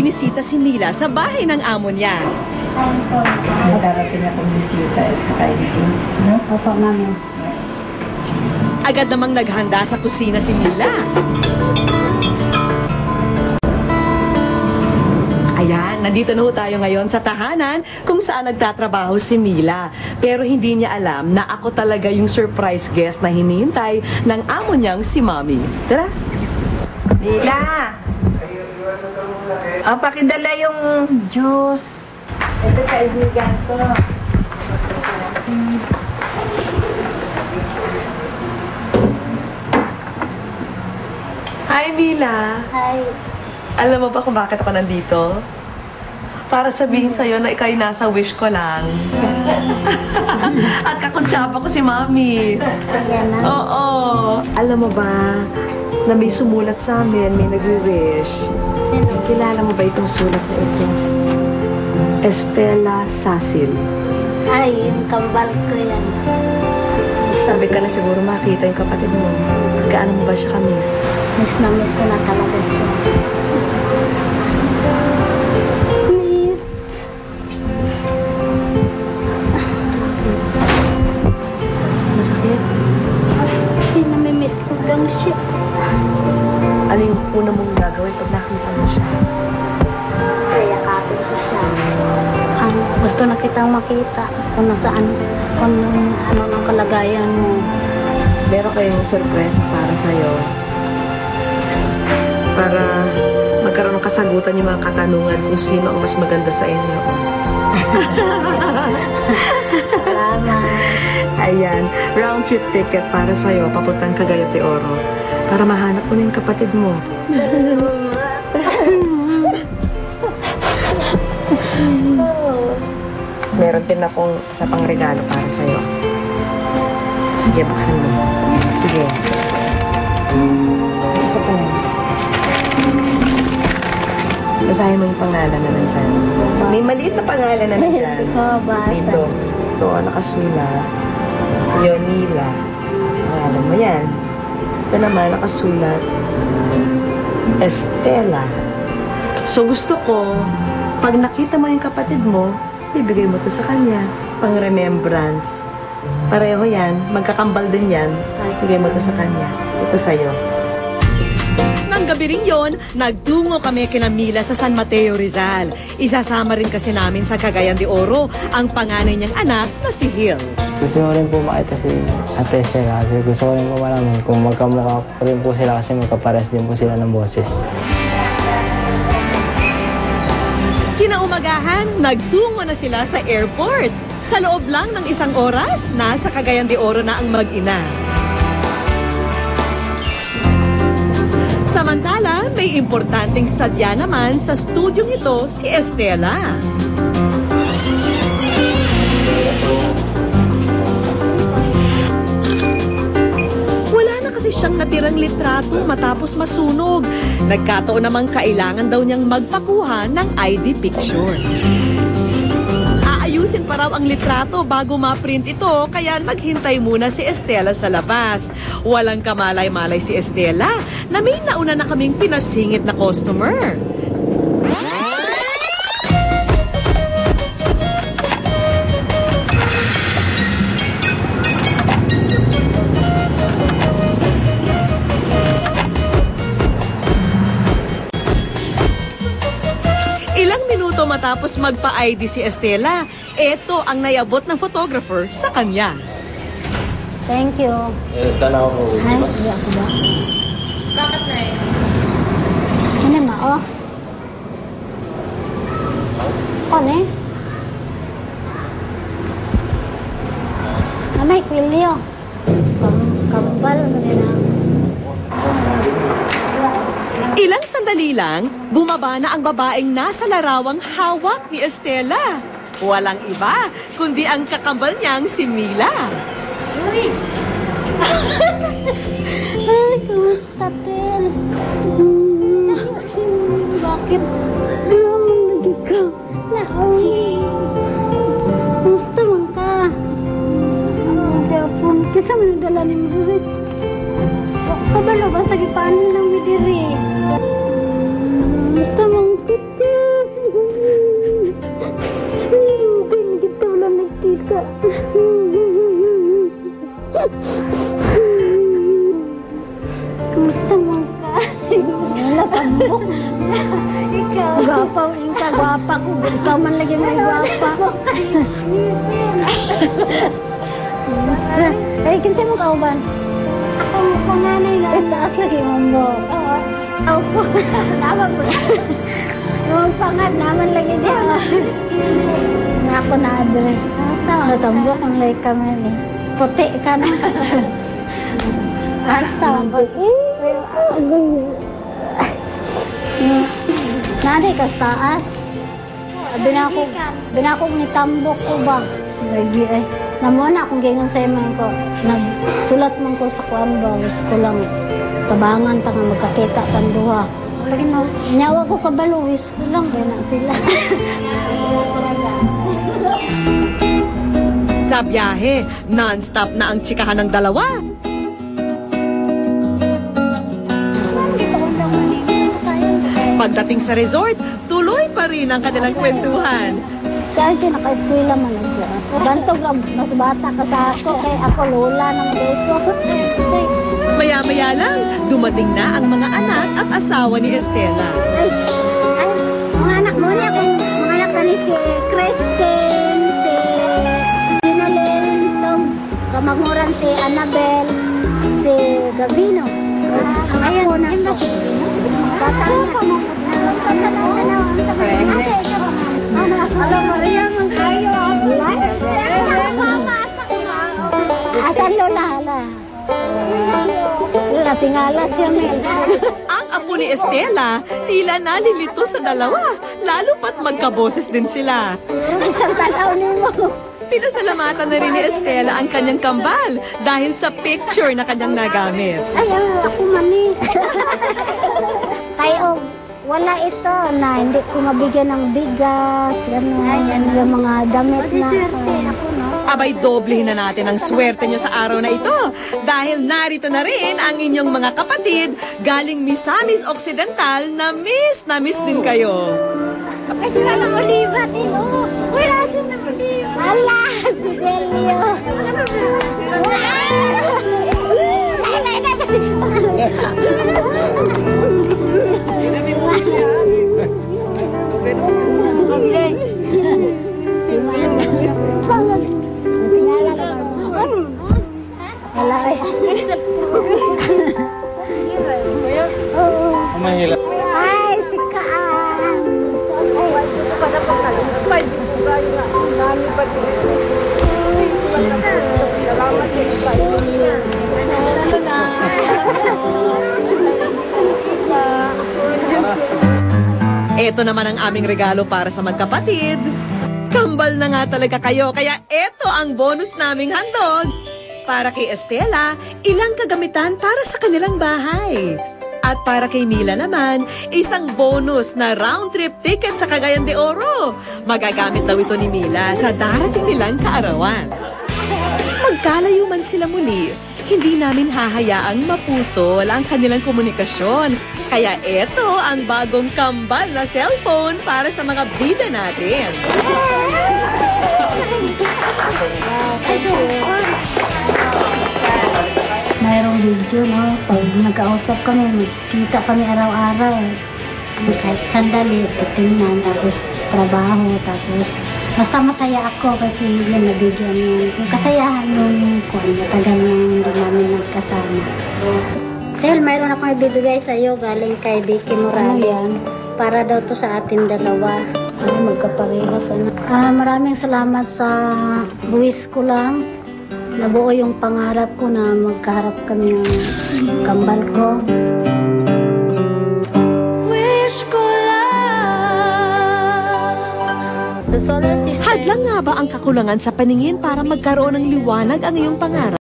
binisita si Mila sa bahay ng amo niya. Darating akong bisita at saka i-juice, no? Opo, mami. Agad namang naghanda sa kusina si Mila. Ayan, nandito na ho tayo ngayon sa tahanan kung saan nagtatrabaho si Mila. Pero hindi niya alam na ako talaga yung surprise guest na hinihintay ng amo niyang si Mami. Tara! Mila! Pakidala yung juice. Ito kaibigan ko. Hi, Mila! Hi. Alam mo ba kung bakit ako nandito? Para sabihin sa'yo na ikaw'y nasa wish ko lang. At kakuntsaba ko si Mami. Ayan na. Oo. Alam mo ba na may sumulat sa amin, may nagwi-wish. Sino? Kilala mo ba itong sulat na ito? Estela Sasil. Ay, yung kambal ko yan. Sabi ka na siguro makita yung kapatid mo. Gaano mo ba siya ka-miss? Miss na miss ko na talaga siya. Masakit? Ay, namimiss ko lang siya. Ano yung una mong gagawin pag nakita mo siya? Kaya kapit ko siya. Gusto na kitang makita kung nasaan, kung ano ang kalagayan mo. Meron kayong sorpresa para sa'yo. Para magkaroon ng kasagutan yung mga katanungan kung sino ang mas maganda sa inyo. Salamat. Ayan, round trip ticket para sa'yo, papuntang Cagayan de Oro. Para mahanap mo na yung kapatid mo. Salamat. Meron din akong isa pang regalo para sa'yo. Sige, buksan mo. Sige. Isa pa lang. Basahin mo yung pangalan na nandyan. May maliit na pangalan na nandyan. Hindi ko mabasa. Dito. Ito, nakasulat. Leonila. Pangalan mo yan. Ito naman, nakasulat. Estela. So gusto ko, pag nakita mo yung kapatid mo, ibigay mo to sa kanya. Pang remembrance. Pareho yan. Magkakambal din yan. Ibigay mo to sa kanya. Ito sa'yo. Nang gabi rin yun, nagtungo kami kina Mila sa San Mateo, Rizal. Isasama rin kasi namin sa Cagayan de Oro ang panganay niyang anak na si Hill. Gusto ko rin po makita si Ate Estela kasi gusto ko rin po malaman kung magkamukha rin po sila kasi magkapares din po sila ng boses. Kinaumagahan, nagtungo na sila sa airport. Sa loob lang ng 1 oras, nasa Cagayan de Oro na ang mag-ina. Samantala, may importanteng sadya naman sa studyong ito si Estela. Wala na kasi siyang natirang litrato matapos masunog. Nagkataon namang kailangan daw niyang magpakuha ng ID picture. Aayusin pa raw ang litrato bago ma-print ito, kaya naghintay muna si Estela sa labas. Walang kamalay-malay si Estela na may nauna na kaming pinasingit na customer. Ilang minuto matapos magpa-ID si Estela, eto ang naiabot ng photographer sa kanya. Thank you. Tanaw ko. Ay, hindi ako ba? Bakit na eh? Ano ma, oh? Ano eh? May kwilyo. Kambal mo din ang... Ilang sandali lang, bumaba na ang babaeng nasa larawang hawak ni Estela. Walang iba, kundi ang kakambal niyang si Mila. Uy! Ay, kumusta, Tel? Bakit? Naman lagi ka. Kumusta man ka? Gapon. Kisa man nagdala ni Muririt. Kabalo, basta gipaano lang midiri. Kumusta man, Tel? tambok. Ikaw. Gwapa, Inka, gwapa ko. Ikaw man lagi may gwapa. Eh, kinsa mo kauban? Ako mo panganay na. Eh, taas lagi mo mo. Oo. Ako po. Nama po. Yung pangat naman lagi di. Ako na adre. Natambok ang like kami ni. Puti ka na. Basta. Nanay ka sa taas. Binakog ni tambok ko ba? Lagi ay. Namuna akong ganyan sa iman ko. Nagsulat man ko sa kuwan ba. Gusto ko lang tabangan ta nga magkakita kanduha. Nyawa ko kabaluwis ko lang. Kaya na sila. Sa biyahe, non-stop na ang tsikahan ng dalawa. Pagdating sa resort, tuloy pa rin ang kanilang kwentuhan. Si Archie naka-eskwela man nagya. Bantog lang, mas bata ka sa ako. Kaya ako lola ng dito. Maya-maya lang, dumating na ang mga anak at asawa ni Estela. Ay, mga anak mo niya. Mga anak ka ni si Kristen, si Ginalyn, kamagmuran si Annabel, si Gabino. Ako na ako. Bata na. Alam mo rin ang kayo. Asan lola? Lola, tingala siya, Mel. Ang apo ni Estela, tila nalilito sa dalawa, lalo pat magkaboses din sila. Isang tanaw ni mo. Pinasalamatan na rin ni Estela ang kanyang kambal dahil sa picture na kanyang nagamit. Ay, ako mani. Kayo, wala ito na hindi ko mabigyan ng bigas, yung mga damit na. Abay, doblehin na natin ang swerte nyo sa araw na ito dahil narito na rin ang inyong mga kapatid galing Misamis Occidental na miss din kayo. Ay, sila ng oliva, tino. Wala siya ng oliva. Wala, si Delio. Mahila. Ay, si Kaan. Ito naman ang aming regalo para sa magkapatid. Kambal na nga talaga kayo, kaya ito ang bonus naming handog. Para kay Estela, ilang kagamitan para sa kanilang bahay. At para kay Mila naman, isang bonus na round-trip ticket sa Cagayan de Oro. Magagamit daw ito ni Mila sa darating nilang kaarawan. Magkalayo man sila muli, hindi namin hahayaang maputol ang kanilang komunikasyon. Kaya ito ang bagong kambal na cellphone para sa mga bida natin. Mayroong video, no? Pag nagkausap kami, kita kami araw-araw. Kahit sandali, titingnan, tapos trabaho, tapos basta masaya ako kasi yun nabigyan yung kasayahan yung matagal na hindi namin nagkasama. Tel, mayroon akong ibibigay sa iyo galing kay Vicky Morales. Para daw to sa atin dalawa. Ay, magkaparehas. Maraming salamat sa buwis ko lang. Nabuo yung pangarap ko na magkaharap kami ng kambal ko. Wish ko lang. The solar system. Hadlang nga ba ang kakulangan sa paningin para magkaroon ng liwanag ang iyong pangarap?